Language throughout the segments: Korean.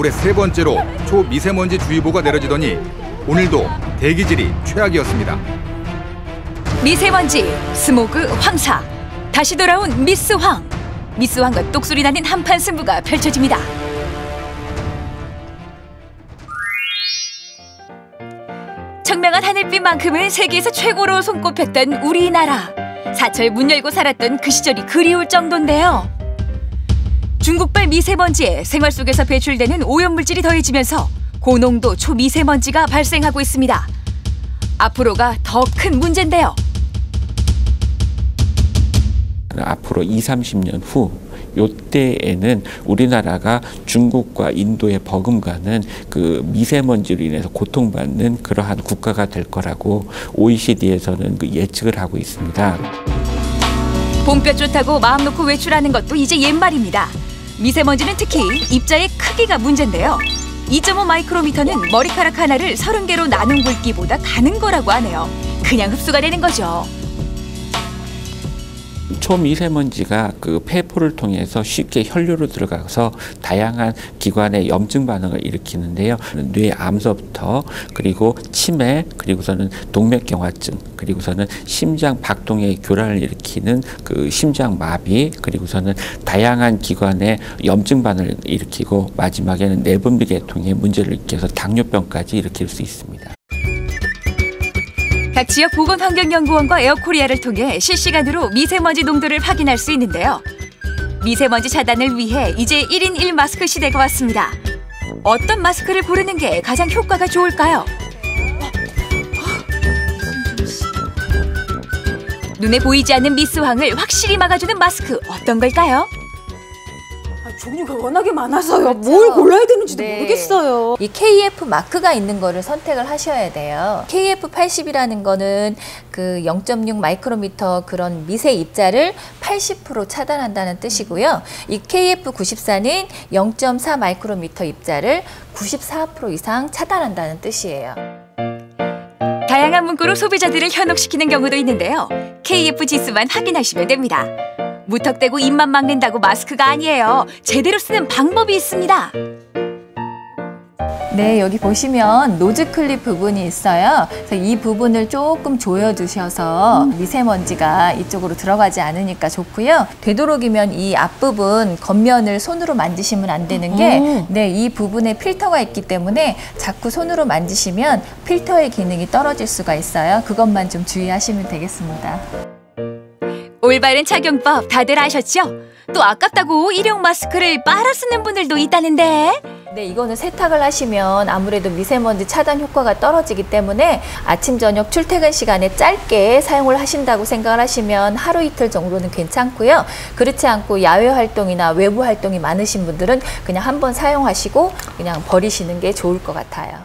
올해 세 번째로 초미세먼지 주의보가 내려지더니 오늘도 대기질이 최악이었습니다. 미세먼지, 스모그, 황사. 다시 돌아온 미스 황. 미스 황과 똑소리 나는 한판 승부가 펼쳐집니다. 청명한 하늘빛만큼은 세계에서 최고로 손꼽혔던 우리나라. 사철 문 열고 살았던 그 시절이 그리울 정도인데요. 중국발 미세먼지에 생활 속에서 배출되는 오염물질이 더해지면서 고농도 초미세먼지가 발생하고 있습니다. 앞으로가 더 큰 문제인데요. 앞으로 20-30년 후 요때에는 우리나라가 중국과 인도에 버금가는 그 미세먼지로 인해서 고통받는 그러한 국가가 될 거라고 OECD에서는 예측을 하고 있습니다. 봄볕 좋다고 마음 놓고 외출하는 것도 이제 옛말입니다. 미세먼지는 특히 입자의 크기가 문제인데요. 2.5 마이크로미터는 머리카락 하나를 30개로 나눈 굵기보다 가는 거라고 하네요. 그냥 흡수가 되는 거죠. 초미세먼지가 그 폐포를 통해서 쉽게 혈류로 들어가서 다양한 기관의 염증 반응을 일으키는데요. 뇌암서부터 그리고 치매, 그리고서는 동맥경화증, 그리고서는 심장 박동의 교란을 일으키는 그 심장 마비, 그리고서는 다양한 기관의 염증 반응을 일으키고 마지막에는 내분비 계통의 문제를 일으켜서 당뇨병까지 일으킬 수 있습니다. 각 지역 보건환경연구원과 에어코리아를 통해 실시간으로 미세먼지 농도를 확인할 수 있는데요. 미세먼지 차단을 위해 이제 1인 1마스크 시대가 왔습니다. 어떤 마스크를 고르는 게 가장 효과가 좋을까요? 눈에 보이지 않는 미스황을 확실히 막아주는 마스크 어떤 걸까요? 종류가 워낙에 많아서요. 그렇죠. 뭘 골라야 되는지도 모르겠어요. 이 KF 마크가 있는 거를 선택을 하셔야 돼요. KF80이라는 거는 그 0.6 마이크로미터 그런 미세 입자를 80% 차단한다는 뜻이고요. 이 KF94는 0.4 마이크로미터 입자를 94% 이상 차단한다는 뜻이에요. 다양한 문구로 소비자들을 현혹시키는 경우도 있는데요. KF 지수만 확인하시면 됩니다. 무턱대고 입만 막는다고 마스크가 아니에요. 제대로 쓰는 방법이 있습니다. 네, 여기 보시면 노즈 클립 부분이 있어요. 그래서 이 부분을 조금 조여주셔서 미세먼지가 이쪽으로 들어가지 않으니까 좋고요. 되도록이면 이 앞부분 겉면을 손으로 만지시면 안 되는 게 네, 이 부분에 필터가 있기 때문에 자꾸 손으로 만지시면 필터의 기능이 떨어질 수가 있어요. 그것만 좀 주의하시면 되겠습니다. 올바른 착용법 다들 아셨죠? 또 아깝다고 일용 마스크를 빨아 쓰는 분들도 있다는데. 네, 이거는 세탁을 하시면 아무래도 미세먼지 차단 효과가 떨어지기 때문에 아침, 저녁 출퇴근 시간에 짧게 사용을 하신다고 생각을 하시면 하루 이틀 정도는 괜찮고요. 그렇지 않고 야외 활동이나 외부 활동이 많으신 분들은 그냥 한번 사용하시고 그냥 버리시는 게 좋을 것 같아요.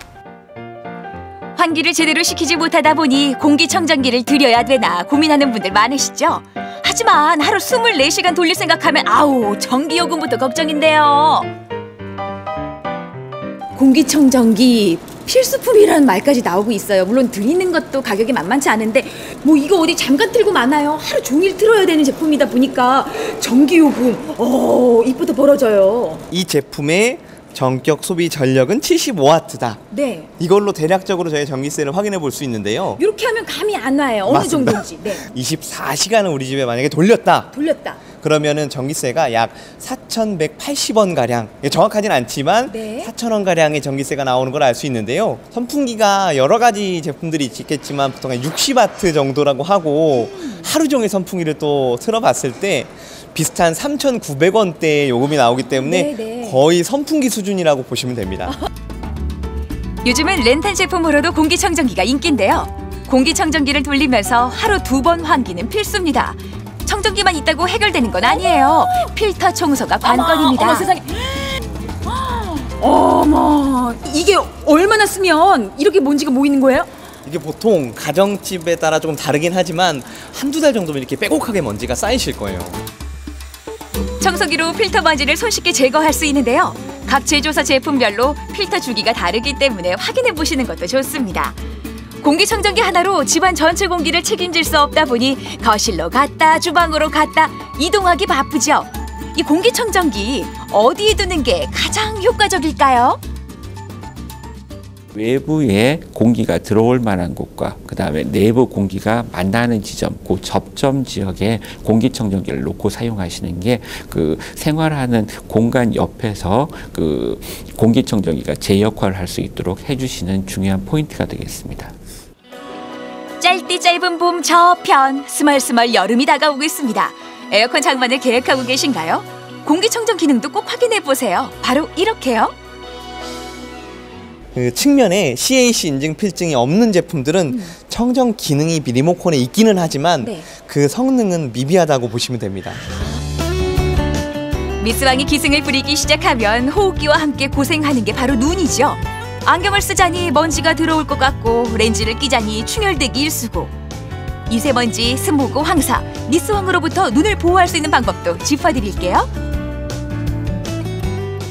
환기를 제대로 시키지 못하다 보니 공기청정기를 들여야 되나 고민하는 분들 많으시죠? 하지만 하루 24시간 돌릴 생각하면 아우 전기요금부터 걱정인데요. 공기청정기 필수품이라는 말까지 나오고 있어요. 물론 드리는 것도 가격이 만만치 않은데 뭐 이거 어디 잠깐 틀고 마나요? 하루 종일 틀어야 되는 제품이다 보니까 전기요금 입부터 벌어져요. 이 제품의 전격 소비 전력은 75W다. 네. 이걸로 대략적으로 저희 전기세를 확인해 볼 수 있는데요. 이렇게 하면 감이 안 와요. 어느 맞습니다. 정도인지. 네. 24시간을 우리 집에 만약에 돌렸다. 그러면은 전기세가 약 4,180원 가량. 정확하진 않지만 네. 4,000원 가량의 전기세가 나오는 걸 알 수 있는데요. 선풍기가 여러 가지 제품들이 있겠지만 보통 한 60W 정도라고 하고 하루 종일 선풍기를 또 틀어봤을 때 비슷한 3,900원대의 요금이 나오기 때문에 네네. 거의 선풍기 수준이라고 보시면 됩니다. 요즘은 렌탈 제품으로도 공기청정기가 인기인데요. 공기청정기를 돌리면서 하루 2번 환기는 필수입니다. 청정기만 있다고 해결되는 건 아니에요. 필터 청소가 관건입니다. 어머 세상에. 어머, 이게 얼마나 쓰면 이렇게 먼지가 모이는 거예요? 이게 보통 가정집에 따라 조금 다르긴 하지만 한두 달 정도면 이렇게 빼곡하게 먼지가 쌓이실 거예요. 청소기로 필터 먼지를 손쉽게 제거할 수 있는데요. 각 제조사 제품별로 필터 주기가 다르기 때문에 확인해 보시는 것도 좋습니다. 공기청정기 하나로 집안 전체 공기를 책임질 수 없다 보니 거실로 갔다 주방으로 갔다 이동하기 바쁘죠. 이 공기청정기 어디에 두는 게 가장 효과적일까요? 외부에 공기가 들어올 만한 곳과 그다음에 내부 공기가 만나는 지점, 그 접점 지역에 공기청정기를 놓고 사용하시는 게 그 생활하는 공간 옆에서 그 공기청정기가 제 역할을 할 수 있도록 해주시는 중요한 포인트가 되겠습니다. 짧디 짧은 봄 저편, 스멀스멀 여름이 다가오고 있습니다. 에어컨 장만을 계획하고 계신가요? 공기청정 기능도 꼭 확인해 보세요. 바로 이렇게요. 그 측면에 CAC 인증 필증이 없는 제품들은 청정 기능이 리모컨에 있기는 하지만 네. 그 성능은 미비하다고 보시면 됩니다. 미스왕이 기승을 부리기 시작하면 호흡기와 함께 고생하는 게 바로 눈이죠. 안경을 쓰자니 먼지가 들어올 것 같고 렌즈를 끼자니 충혈되기 일쑤고 미세먼지, 스모그, 황사, 미스왕으로부터 눈을 보호할 수 있는 방법도 짚어드릴게요.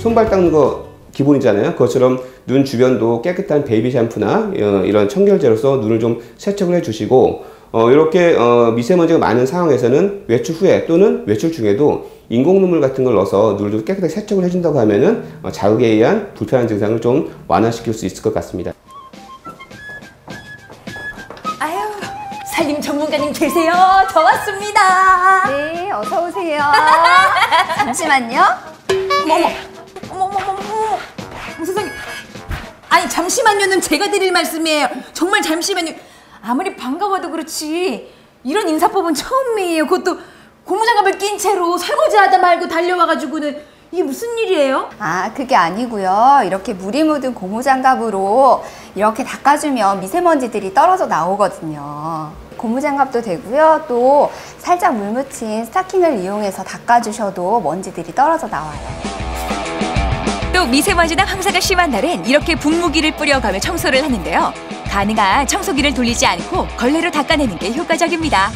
손발 닦는 거 기본이잖아요. 그것처럼 눈 주변도 깨끗한 베이비 샴푸나 이런 청결제로서 눈을 좀 세척을 해주시고 이렇게 미세먼지가 많은 상황에서는 외출 후에 또는 외출 중에도 인공 눈물 같은 걸 넣어서 눈을 좀 깨끗하게 세척을 해준다고 하면은 자극에 의한 불편한 증상을 좀 완화시킬 수 있을 것 같습니다. 아유, 살림 전문가님 계세요. 저 왔습니다. 네, 어서 오세요. 잠시만요. 어머, 세상에. 아니, 잠시만요는 제가 드릴 말씀이에요. 정말 잠시만요. 아무리 반가워도 그렇지 이런 인사법은 처음이에요. 그것도 고무장갑을 낀 채로 설거지하다 말고 달려와가지고는 이게 무슨 일이에요? 아, 그게 아니고요. 이렇게 물이 묻은 고무장갑으로 이렇게 닦아주면 미세먼지들이 떨어져 나오거든요. 고무장갑도 되고요. 또 살짝 물 묻힌 스타킹을 이용해서 닦아주셔도 먼지들이 떨어져 나와요. 또 미세먼지나 황사가 심한 날엔 이렇게 분무기를 뿌려가며 청소를 하는데요. 가능한 청소기를 돌리지 않고 걸레로 닦아내는 게 효과적입니다.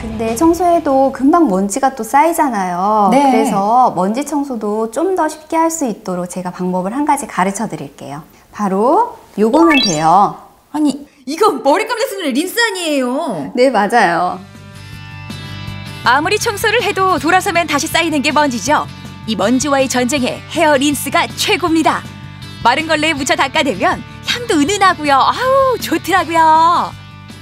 근데 청소해도 금방 먼지가 또 쌓이잖아요. 네. 그래서 먼지 청소도 좀 더 쉽게 할 수 있도록 제가 방법을 한 가지 가르쳐 드릴게요. 바로 요거면 돼요. 아니, 이거 머리 감다 쓰는 린스 아니에요? 네, 맞아요. 아무리 청소를 해도 돌아서면 다시 쌓이는 게 먼지죠. 이 먼지와의 전쟁에 헤어 린스가 최고입니다. 마른 걸레에 묻혀 닦아내면 향도 은은하고요. 아우, 좋더라고요.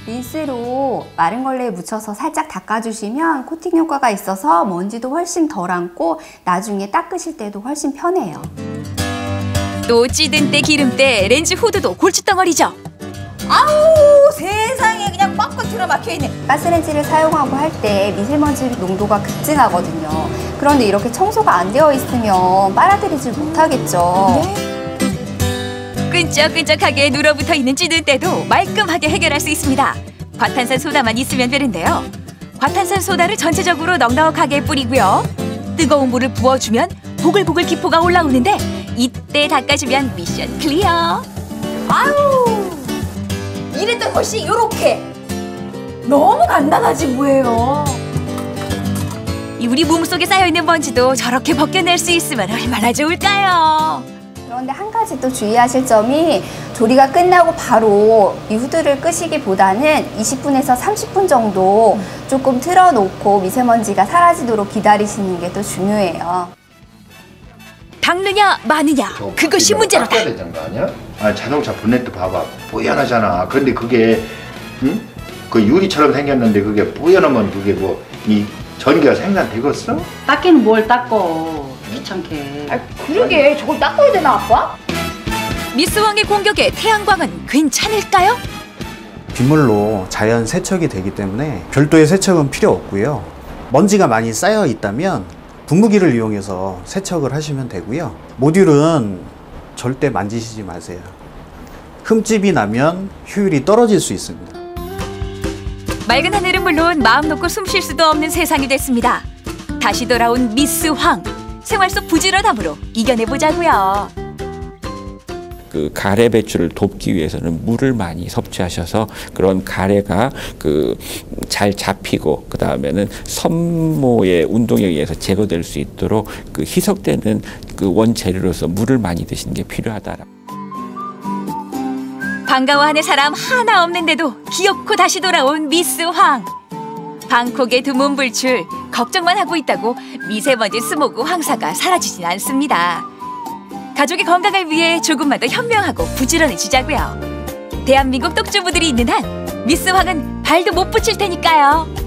린스로 마른 걸레에 묻혀서 살짝 닦아주시면 코팅 효과가 있어서 먼지도 훨씬 덜 앉고 나중에 닦으실 때도 훨씬 편해요. 또 찌든 때, 기름 때, 렌즈 후드도 골칫덩어리죠. 아우, 세상에 그냥 꽉꽉 틀어막혀있네. 가스렌지를 사용하고 할 때 미세먼지 농도가 급증하거든요. 그런데 이렇게 청소가 안 되어 있으면 빨아들이질 못하겠죠. 끈적끈적하게 눌어붙어 있는 찌든 때도 말끔하게 해결할 수 있습니다. 과탄산 소다만 있으면 되는데요. 과탄산 소다를 전체적으로 넉넉하게 뿌리고요. 뜨거운 물을 부어주면 보글보글 기포가 올라오는데 이때 닦아주면 미션 클리어. 아우, 이랬던 것이 요렇게 너무 간단하지 뭐예요. 우리 몸속에 쌓여있는 먼지도 저렇게 벗겨낼 수 있으면 얼마나 좋을까요? 그런데 한 가지 또 주의하실 점이 조리가 끝나고 바로 이 후드를 끄시기보다는 20분에서 30분 정도 조금 틀어놓고 미세먼지가 사라지도록 기다리시는 게 또 중요해요. 닦느냐 마느냐 그것이 문제로다. 닦아야 되는 거 아니야? 아, 자동차 본네트 봐봐, 뽀얀하잖아. 근데 그게 그 유리처럼 생겼는데 그게 뽀얀하면 그게 뭐 이 전기가 생산되겠어? 닦기는 뭘 닦어, 귀찮게. 아, 그러게 저걸 닦아야 되나 아빠? 미스왕의 공격에 태양광은 괜찮을까요? 빗물로 자연 세척이 되기 때문에 별도의 세척은 필요 없고요. 먼지가 많이 쌓여 있다면 분무기를 이용해서 세척을 하시면 되고요. 모듈은 절대 만지시지 마세요. 흠집이 나면 효율이 떨어질 수 있습니다. 맑은 하늘은 물론 마음 놓고 숨 쉴 수도 없는 세상이 됐습니다. 다시 돌아온 미스 황. 생활 속 부지런함으로 이겨내보자고요. 그 가래 배출을 돕기 위해서는 물을 많이 섭취하셔서 그런 가래가 그 잘 잡히고 그 다음에는 섬모의 운동에 의해서 제거될 수 있도록 그 희석되는 그 원재료로서 물을 많이 드시는 게 필요하다. 반가워하는 사람 하나 없는데도 귀엽고 다시 돌아온 미스 황. 방콕의 드문 불출, 걱정만 하고 있다고 미세먼지 스모그 황사가 사라지진 않습니다. 가족의 건강을 위해 조금만 더 현명하고 부지런해지자고요. 대한민국 떡주부들이 있는 한 미스 황은 발도 못 붙일 테니까요.